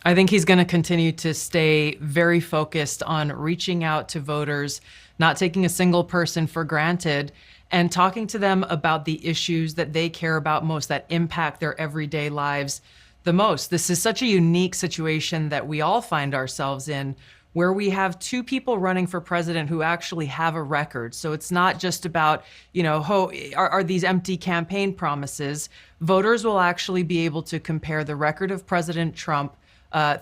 I think he's going to continue to stay very focused on reaching out to voters, not taking a single person for granted, and talking to them about the issues that they care about most, that impact their everyday lives the most. This is such a unique situation that we all find ourselves in, where we have two people running for president who actually have a record. So it's not just about, are these empty campaign promises? Voters will actually be able to compare the record of President Trump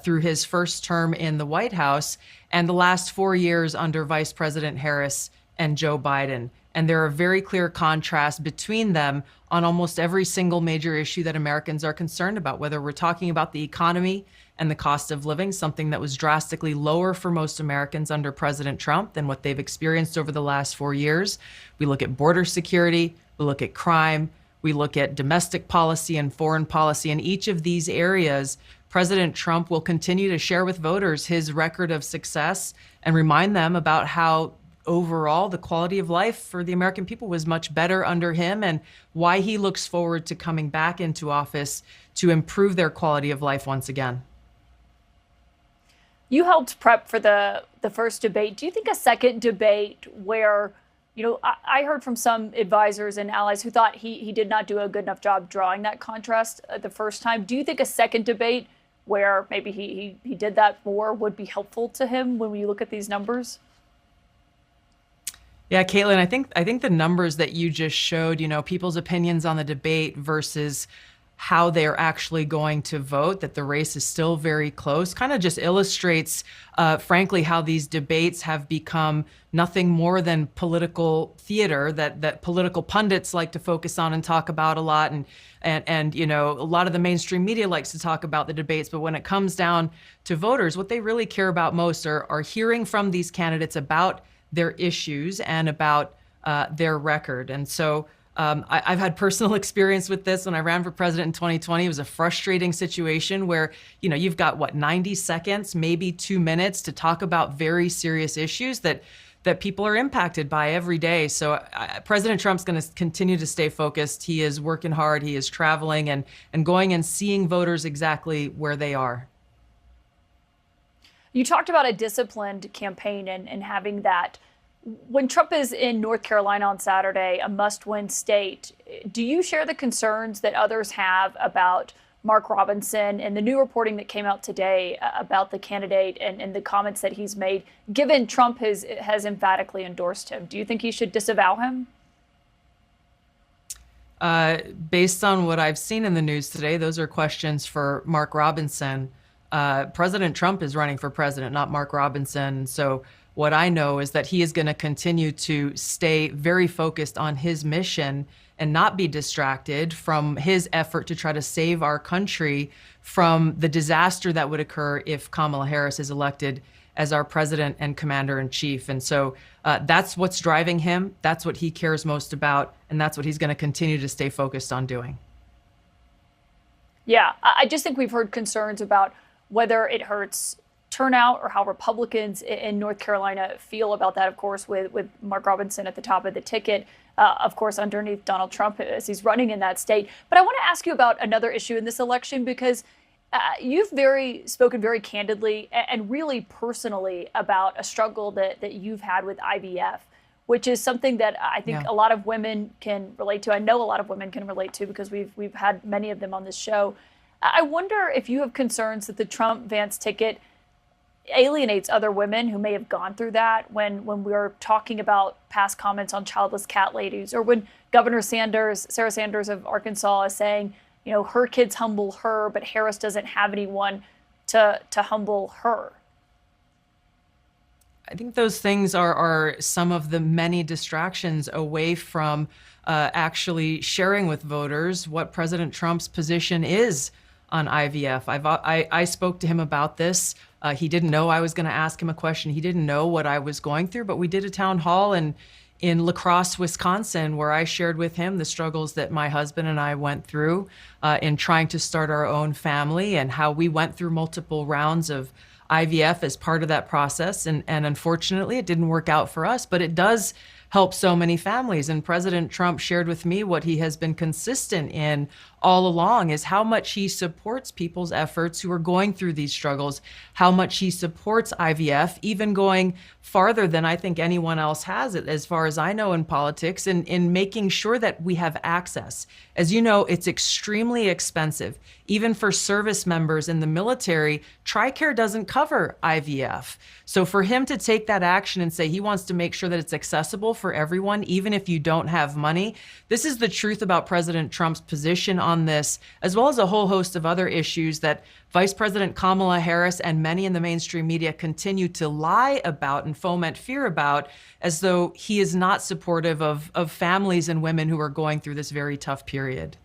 through his first term in the White House and the last 4 years under Vice President Harris and Joe Biden. And there are very clear contrasts between them on almost every single major issue that Americans are concerned about, whether we're talking about the economy and the cost of living, something that was drastically lower for most Americans under President Trump than what they've experienced over the last 4 years. We look at border security, we look at crime, we look at domestic policy and foreign policy. In each of these areas, President Trump will continue to share with voters his record of success and remind them about how overall the quality of life for the American people was much better under him, and why he looks forward to coming back into office to improve their quality of life once again. You helped prep for the first debate. Do you think a second debate where, I heard from some advisors and allies who thought he did not do a good enough job drawing that contrast the first time. Do you think a second debate where maybe he did that more would be helpful to him when we look at these numbers? Yeah, Caitlin, I think the numbers that you just showed, people's opinions on the debate versus how they're actually going to vote, that the race is still very close, kind of just illustrates, frankly, how these debates have become nothing more than political theater that political pundits like to focus on and talk about a lot. And a lot of the mainstream media likes to talk about the debates. But when it comes down to voters, what they really care about most are hearing from these candidates about their issues and about their record. And so I've had personal experience with this when I ran for president in 2020. It was a frustrating situation where, you've got 90 seconds, maybe 2 minutes to talk about very serious issues that people are impacted by every day. So President Trump's going to continue to stay focused. He is working hard. He is traveling and going and seeing voters exactly where they are. You talked about a disciplined campaign and having that. When Trump is in North Carolina on Saturday, a must-win state, do you share the concerns that others have about Mark Robinson and the new reporting that came out today about the candidate and the comments that he's made, given Trump has emphatically endorsed him? Do you think he should disavow him? Based on what I've seen in the news today, those are questions for Mark Robinson. President Trump is running for president, not Mark Robinson. So what I know is that he is going to continue to stay very focused on his mission and not be distracted from his effort to try to save our country from the disaster that would occur if Kamala Harris is elected as our president and commander in chief. And so that's what's driving him. That's what he cares most about. And that's what he's going to continue to stay focused on doing. Yeah, I just think we've heard concerns about whether it hurts turnout or how Republicans in North Carolina feel about that, of course, with Mark Robinson at the top of the ticket, of course, underneath Donald Trump as he's running in that state. But I want to ask you about another issue in this election, because you've spoken very candidly and really personally about a struggle that you've had with IVF, which is something that I think a lot of women can relate to. I know a lot of women can relate to because we've had many of them on this show. I wonder if you have concerns that the Trump-Vance ticket alienates other women who may have gone through that when we're talking about past comments on childless cat ladies, or when Governor Sarah Sanders of Arkansas is saying, her kids humble her, but Harris doesn't have anyone to humble her. I think those things are some of the many distractions away from actually sharing with voters what President Trump's position is on IVF. I spoke to him about this. He didn't know I was going to ask him a question. He didn't know what I was going through, but we did a town hall in La Crosse, Wisconsin, where I shared with him the struggles that my husband and I went through in trying to start our own family, and how we went through multiple rounds of IVF as part of that process. And unfortunately, it didn't work out for us, but it does help so many families. And President Trump shared with me what he has been consistent in all along, is how much he supports people's efforts who are going through these struggles, how much he supports IVF, even going farther than I think anyone else has it, as far as I know in politics, in making sure that we have access. As you know, it's extremely expensive. Even for service members in the military, TRICARE doesn't cover IVF. So for him to take that action and say he wants to make sure that it's accessible for everyone, even if you don't have money, this is the truth about President Trump's position on this, as well as a whole host of other issues that Vice President Kamala Harris and many in the mainstream media continue to lie about and foment fear about, as though he is not supportive of families and women who are going through this very tough period.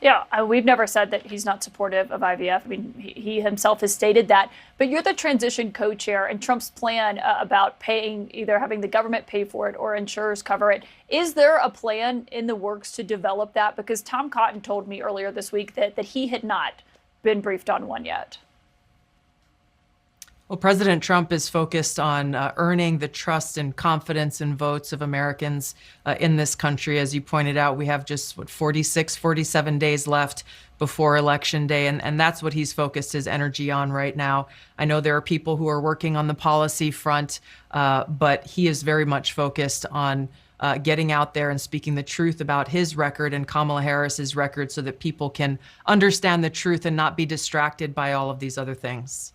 Yeah, we've never said that he's not supportive of IVF. I mean, he himself has stated that. But you're the transition co-chair, and Trump's plan about paying, either having the government pay for it or insurers cover it. Is there a plan in the works to develop that? Because Tom Cotton told me earlier this week that he had not been briefed on one yet. Well, President Trump is focused on earning the trust and confidence and votes of Americans in this country. As you pointed out, we have just 47 days left before Election Day, and that's what he's focused his energy on right now. I know there are people who are working on the policy front, but he is very much focused on getting out there and speaking the truth about his record and Kamala Harris's record so that people can understand the truth and not be distracted by all of these other things.